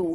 2۔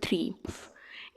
3۔